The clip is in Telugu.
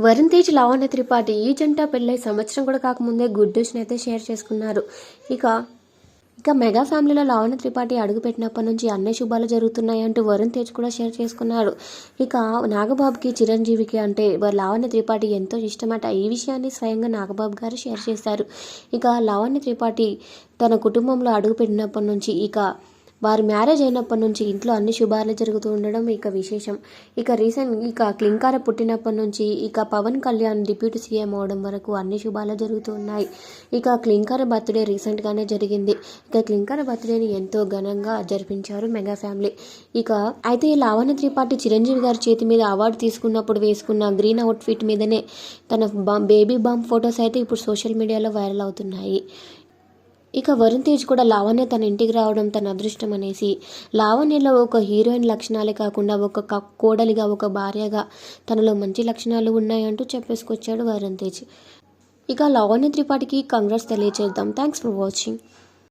వరుణ్ తేజ్, లావణ్య త్రిపాఠి ఈ జంట పెళ్ళై సంవత్సరం కూడా కాకముందే గుడ్ న్యూస్ని అయితే షేర్ చేసుకున్నారు. ఇక ఇక మెగా ఫ్యామిలీలో లావణ్య త్రిపాఠి అడుగుపెట్టినప్పటి నుంచి అన్ని శుభాలు జరుగుతున్నాయి అంటూ వరుణ్ తేజ్ కూడా షేర్ చేసుకున్నాడు. ఇక నాగబాబుకి, చిరంజీవికి అంటే లావణ్య త్రిపాఠి ఎంతో ఇష్టమట. ఈ విషయాన్ని స్వయంగా నాగబాబు గారు షేర్ చేశారు. ఇక లావణ్య త్రిపాఠి తన కుటుంబంలో అడుగుపెట్టినప్పటి నుంచి వారి మ్యారేజ్ అయినప్పటి నుంచి ఇంట్లో అన్ని శుభాలు జరుగుతూ ఉండడం విశేషం. ఇక క్లింకార పుట్టినప్పటి నుంచి పవన్ కళ్యాణ్ డిప్యూటీ సీఎం అవడం వరకు అన్ని శుభాలు జరుగుతూ ఉన్నాయి. క్లింకార బర్త్డే రీసెంట్గానే జరిగింది. క్లింకార బర్త్డేని ఎంతో ఘనంగా జరిపించారు మెగా ఫ్యామిలీ. అయితే లావణ్య త్రిపాఠి చిరంజీవి గారి చేతి మీద అవార్డు తీసుకున్నప్పుడు వేసుకున్న గ్రీన్ అవుట్ఫిట్ మీదనే తన బేబీ బాంబ్ ఫొటోస్ అయితే ఇప్పుడు సోషల్ మీడియాలో వైరల్ అవుతున్నాయి. వరుణ్ తేజ్ కూడా లావణ్య తన ఇంటికి రావడం తన అదృష్టం అనేసి, లావణ్యలో ఒక హీరోయిన్ లక్షణాలే కాకుండా ఒక కోడలిగా, ఒక భార్యగా తనలో మంచి లక్షణాలు ఉన్నాయంటూ చెప్పేసుకొచ్చాడు వరుణ్ తేజ్. లావణ్య త్రిపాఠికి కంగ్రాట్స్ తెలియజేద్దాం. Thanks for watching.